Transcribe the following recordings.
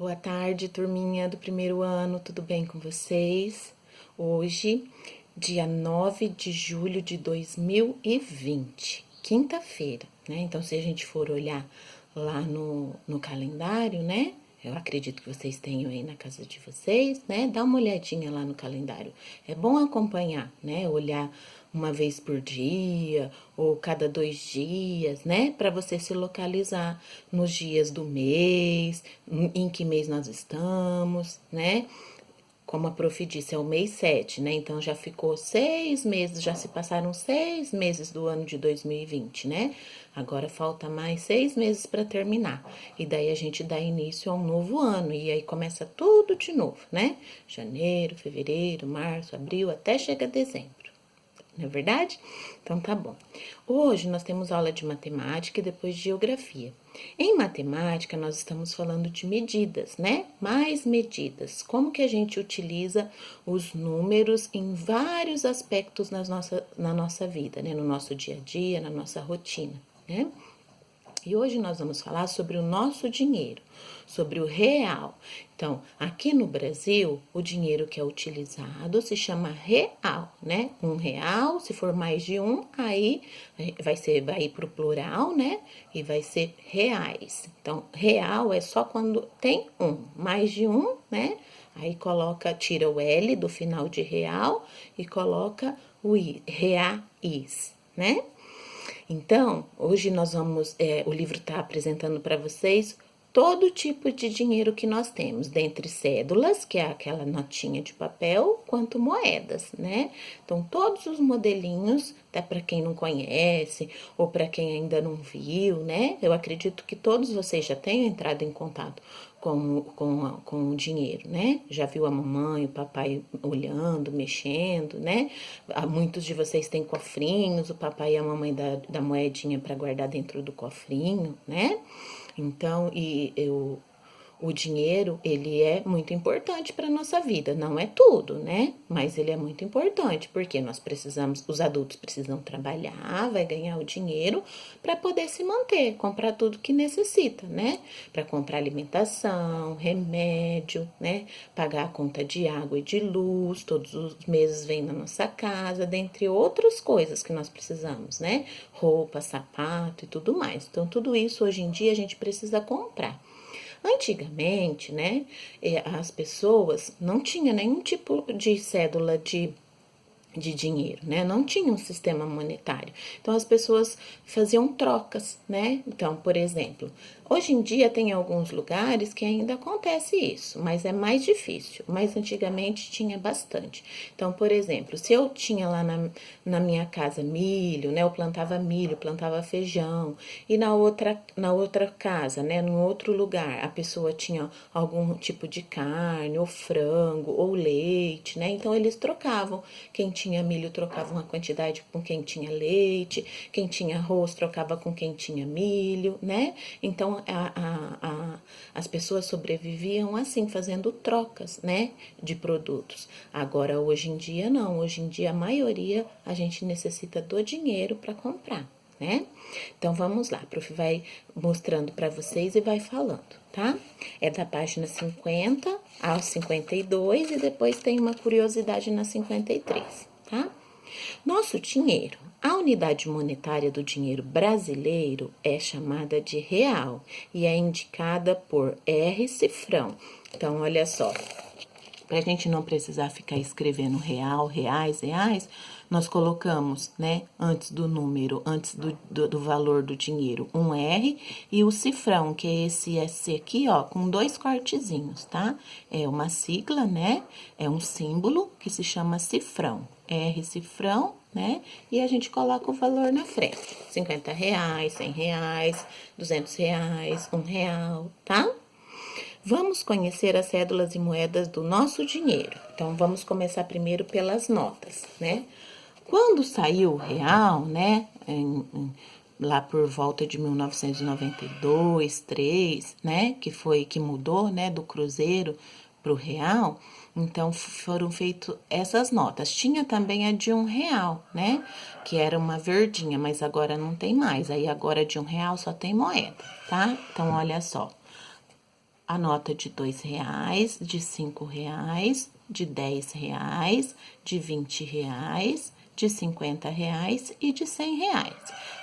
Boa tarde, turminha do primeiro ano, tudo bem com vocês? Hoje, dia 9 de julho de 2020, quinta-feira, né? Então, se a gente for olhar lá no calendário, né? Eu acredito que vocês tenham aí na casa de vocês, né? Dá uma olhadinha lá no calendário. É bom acompanhar, né? Olhar uma vez por dia ou cada 2 dias, né? Para você se localizar nos dias do mês, em que mês nós estamos, né? Como a prof disse, é o mês 7, né? Então já ficou 6 meses, já se passaram 6 meses do ano de 2020, né? Agora falta mais 6 meses para terminar. E daí a gente dá início a um novo ano. E aí começa tudo de novo, né? Janeiro, fevereiro, março, abril, até chega dezembro. Não é verdade? Então tá bom. Hoje nós temos aula de matemática e depois de geografia. Em matemática, nós estamos falando de medidas, né? Mais medidas. Como que a gente utiliza os números em vários aspectos na nossa vida, né? No nosso dia a dia, na nossa rotina, né? E hoje nós vamos falar sobre o nosso dinheiro, sobre o real. Então, aqui no Brasil, o dinheiro que é utilizado se chama real, né? R$ 1, se for mais de um, aí vai ir para o plural, né? E vai ser reais. Então, real é só quando tem um, mais de um, né? Aí tira o L do final de real e coloca o I, reais, né? Então, hoje o livro está apresentando para vocês todo tipo de dinheiro que nós temos, dentre cédulas, que é aquela notinha de papel, quanto moedas, né? Então, todos os modelinhos, até para quem não conhece ou para quem ainda não viu, né? Eu acredito que todos vocês já tenham entrado em contato com o dinheiro, né? Já viu a mamãe, o papai olhando, mexendo, né? Muitos de vocês têm cofrinhos, o papai e a mamãe da moedinha para guardar dentro do cofrinho, né? Então, o dinheiro, ele é muito importante para nossa vida. Não é tudo, né? Mas ele é muito importante, porque os adultos precisam trabalhar, vai ganhar o dinheiro para poder se manter, comprar tudo que necessita, né? Para comprar alimentação, remédio, né? Pagar a conta de água e de luz, todos os meses vem na nossa casa, dentre outras coisas que nós precisamos, né? Roupa, sapato e tudo mais. Então, tudo isso hoje em dia a gente precisa comprar. Antigamente, né, as pessoas não tinham nenhum tipo de cédula de dinheiro, né? Não tinha um sistema monetário. Então as pessoas faziam trocas, né? Então, por exemplo, hoje em dia tem alguns lugares que ainda acontece isso, mas é mais difícil. Mas antigamente tinha bastante. Então, por exemplo, se eu tinha lá na minha casa milho, né? Eu plantava milho, plantava feijão, e na outra casa, né? Num outro lugar, a pessoa tinha algum tipo de carne, ou frango, ou leite, né? Então eles trocavam. Quem tinha milho trocava uma quantidade com quem tinha leite, quem tinha arroz trocava com quem tinha milho, né? Então, as pessoas sobreviviam assim, fazendo trocas, né, de produtos. Agora, hoje em dia, não. Hoje em dia, a maioria, a gente necessita do dinheiro para comprar, né? Então, vamos lá. A prof vai mostrando para vocês e vai falando, tá? É da página 50 ao 52 e depois tem uma curiosidade na 53, tá? Nosso dinheiro, a unidade monetária do dinheiro brasileiro é chamada de real e é indicada por R cifrão. Então, olha só, para a gente não precisar ficar escrevendo real, reais, reais, nós colocamos, né, antes do número, antes do valor do dinheiro, um R e o cifrão, que é esse aqui, ó, com 2 cortezinhos, tá? É uma sigla, né? É um símbolo que se chama cifrão. R cifrão, né? E a gente coloca o valor na frente. R$ 50, R$ 100, R$ 200, R$ 1, tá? Vamos conhecer as cédulas e moedas do nosso dinheiro. Então, vamos começar primeiro pelas notas, né? Quando saiu o real, né, lá por volta de 1992, 3, né, que mudou, né, do cruzeiro para o real, então foram feitas essas notas. Tinha também a de R$ 1, né, que era uma verdinha, mas agora não tem mais. Aí agora de R$ 1 só tem moeda, tá? Então, olha só. a nota de R$ 2, de R$ 5, de R$ 10, de R$ 20, de R$ 50 e de R$ 100.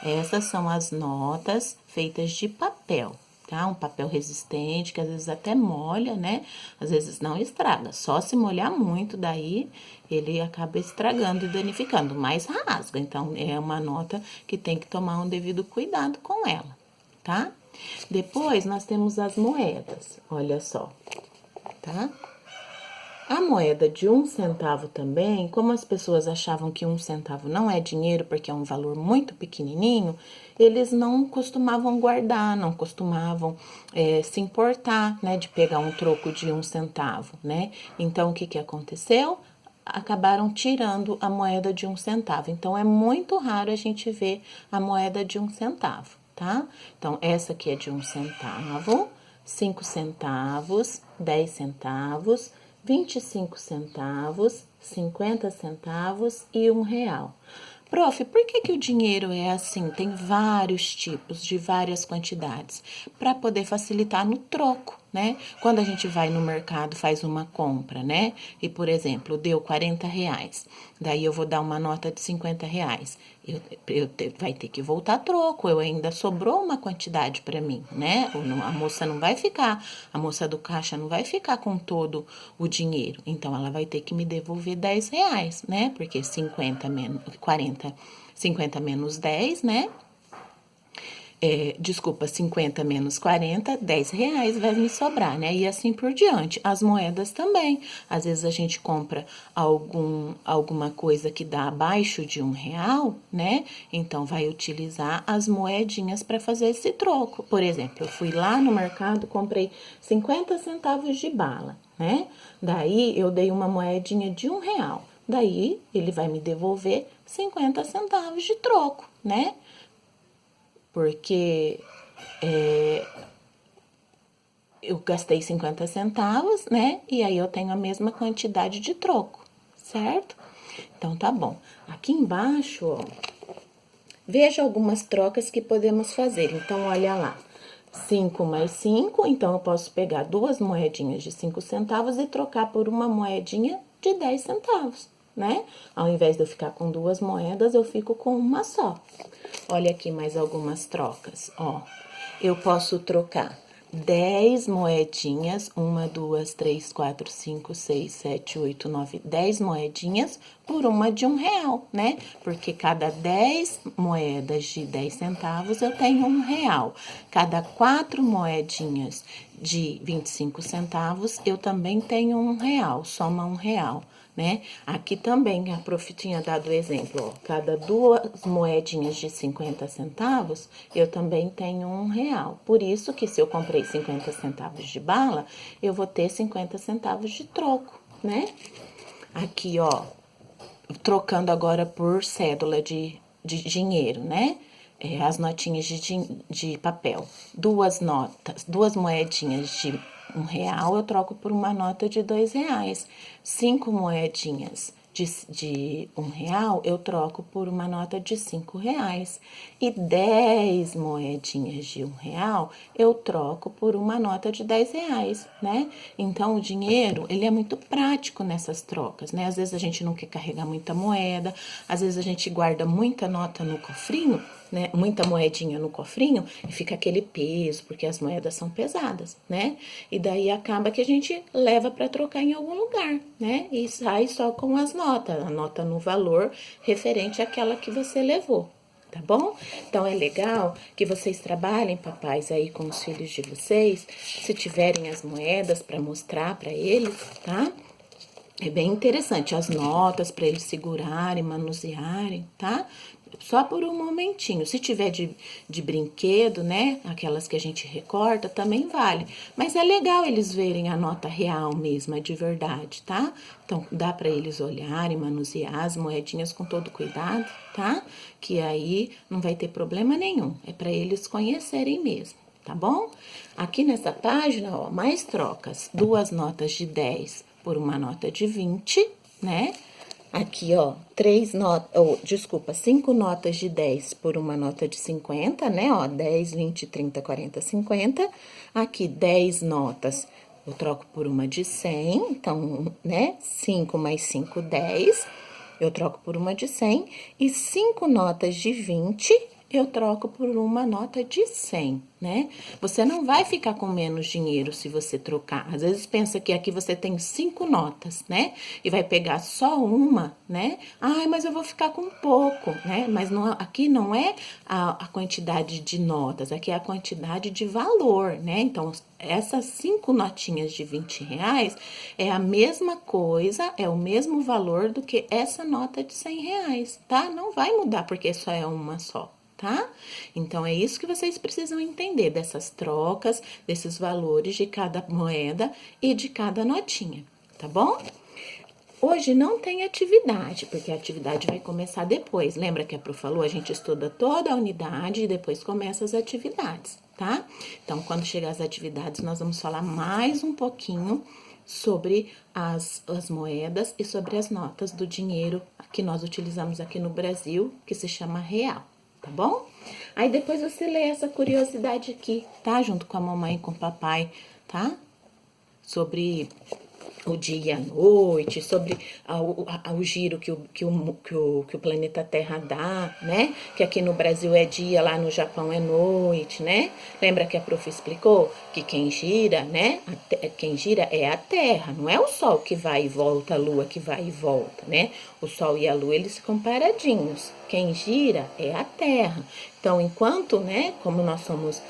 Essas são as notas feitas de papel, tá? Um papel resistente, que às vezes até molha, né? Às vezes não estraga, só se molhar muito, daí ele acaba estragando e danificando, mas rasga. Então, é uma nota que tem que tomar um devido cuidado com ela, tá? Depois, nós temos as moedas, olha só, tá? A moeda de 1 centavo também, como as pessoas achavam que 1 centavo não é dinheiro porque é um valor muito pequenininho, eles não costumavam guardar, não costumavam se importar, né, de pegar um troco de 1 centavo, né? Então, o que aconteceu? Acabaram tirando a moeda de 1 centavo. Então, é muito raro a gente ver a moeda de 1 centavo, tá? Então, essa aqui é de 1 centavo, 5 centavos, 10 centavos, 25 centavos, 50 centavos e R$ 1. Prof, por que o dinheiro é assim? Tem vários tipos, de várias quantidades, para poder facilitar no troco, né? Quando a gente vai no mercado, faz uma compra, né? E, por exemplo, deu R$ 40, daí eu vou dar uma nota de R$ 50. Vai ter que voltar troco, eu ainda sobrou uma quantidade para mim, né? A moça não vai ficar, a moça do caixa não vai ficar com todo o dinheiro, então ela vai ter que me devolver R$ 10, né? Porque 50 menos 40, 50 menos 10, né? Desculpa, 50 menos 40, R$ 10 vai me sobrar, né? E assim por diante. As moedas também. Às vezes a gente compra alguma coisa que dá abaixo de R$ 1, né? Então, vai utilizar as moedinhas para fazer esse troco. Por exemplo, eu fui lá no mercado, comprei 50 centavos de bala, né? Daí, eu dei uma moedinha de R$ 1. Daí, ele vai me devolver 50 centavos de troco, né? Porque eu gastei 50 centavos, né? E aí eu tenho a mesma quantidade de troco, certo? Então, tá bom. Aqui embaixo, ó, veja algumas trocas que podemos fazer. Então, olha lá. 5 mais 5, então eu posso pegar duas moedinhas de 5 centavos e trocar por uma moedinha de 10 centavos, né? Ao invés de eu ficar com duas moedas, eu fico com uma só. Olha aqui mais algumas trocas, ó. Eu posso trocar 10 moedinhas, 1, 2, 3, 4, 5, 6, 7, 8, 9, 10 moedinhas por uma de R$ 1, né? Porque cada 10 moedas de 10 centavos eu tenho R$ 1. Cada 4 moedinhas de 25 centavos eu também tenho R$ 1, soma R$ 1. Né? Aqui também a prof tinha dado o exemplo, ó, cada duas moedinhas de 50 centavos, eu também tenho R$ 1. Por isso que se eu comprei 50 centavos de bala, eu vou ter 50 centavos de troco, né? Aqui, ó, trocando agora por cédula de dinheiro, né? As notinhas de papel. Duas moedinhas de R$ 1, eu troco por uma nota de R$ 2. 5 moedinhas de R$ 1, eu troco por uma nota de R$ 5. E 10 moedinhas de R$ 1, eu troco por uma nota de R$ 10, né? Então, o dinheiro, ele é muito prático nessas trocas, né? Às vezes a gente não quer carregar muita moeda, às vezes a gente guarda muita nota no cofrinho, né, muita moedinha no cofrinho e fica aquele peso, porque as moedas são pesadas, né? E daí acaba que a gente leva para trocar em algum lugar, né? E sai só com as notas, a nota no valor referente àquela que você levou, tá bom? Então, é legal que vocês trabalhem, papais, aí com os filhos de vocês, se tiverem as moedas para mostrar para eles, tá? É bem interessante, as notas para eles segurarem, manusearem, tá? Só por um momentinho. Se tiver de brinquedo, né? Aquelas que a gente recorta, também vale. Mas é legal eles verem a nota real mesmo, é de verdade, tá? Então, dá para eles olharem, manusear as moedinhas com todo cuidado, tá? Que aí não vai ter problema nenhum. É para eles conhecerem mesmo, tá bom? Aqui nessa página, ó, mais trocas. Duas notas de 10 por uma nota de 20, né? Aqui, ó, 5 notas de 10 por uma nota de 50, né? Ó, 10, 20, 30, 40, 50. Aqui, 10 notas, eu troco por uma de 100, então, né? 5 mais 5, 10. Eu troco por uma de 100. E 5 notas de 20, eu troco por uma nota de 100, né? Você não vai ficar com menos dinheiro se você trocar. Às vezes pensa que aqui você tem 5 notas, né? E vai pegar só uma, né? Ai, mas eu vou ficar com pouco, né? Mas não, aqui não é a quantidade de notas, aqui é a quantidade de valor, né? Então, essas 5 notinhas de R$ 20 é a mesma coisa, é o mesmo valor do que essa nota de R$ 100, tá? Não vai mudar porque só é uma só. Tá? Então, é isso que vocês precisam entender dessas trocas, desses valores de cada moeda e de cada notinha, tá bom? Hoje não tem atividade, porque a atividade vai começar depois. Lembra que a Pro falou? A gente estuda toda a unidade e depois começa as atividades, tá? Então, quando chegar as atividades, nós vamos falar mais um pouquinho sobre as moedas e sobre as notas do dinheiro que nós utilizamos aqui no Brasil, que se chama real, tá bom? Aí depois você lê essa curiosidade aqui, tá? Junto com a mamãe e com o papai, tá? Sobre o dia e a noite, sobre o giro que o planeta Terra dá, né? Que aqui no Brasil é dia, lá no Japão é noite, né? Lembra que a prof explicou que quem gira, né? Quem gira é a Terra, não é o Sol que vai e volta, a Lua que vai e volta, né? O Sol e a Lua, eles ficam paradinhos. Quem gira é a Terra. Então, enquanto, né? Como nós somos,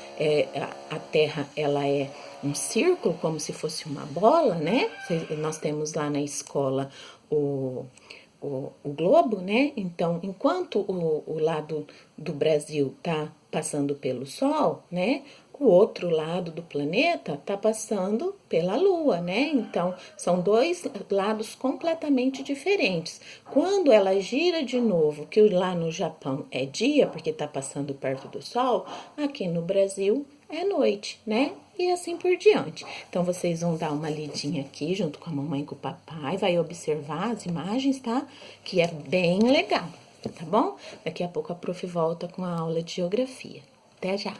a Terra, ela é um círculo, como se fosse uma bola, né? Nós temos lá na escola o globo, né? Então, enquanto o lado do Brasil tá passando pelo Sol, né? O outro lado do planeta tá passando pela Lua, né? Então, são dois lados completamente diferentes. Quando ela gira de novo, que lá no Japão é dia, porque tá passando perto do Sol, aqui no Brasil é noite, né? E assim por diante. Então, vocês vão dar uma lidinha aqui junto com a mamãe e com o papai, vai observar as imagens, tá? Que é bem legal, tá bom? Daqui a pouco a prof volta com a aula de geografia. Até já!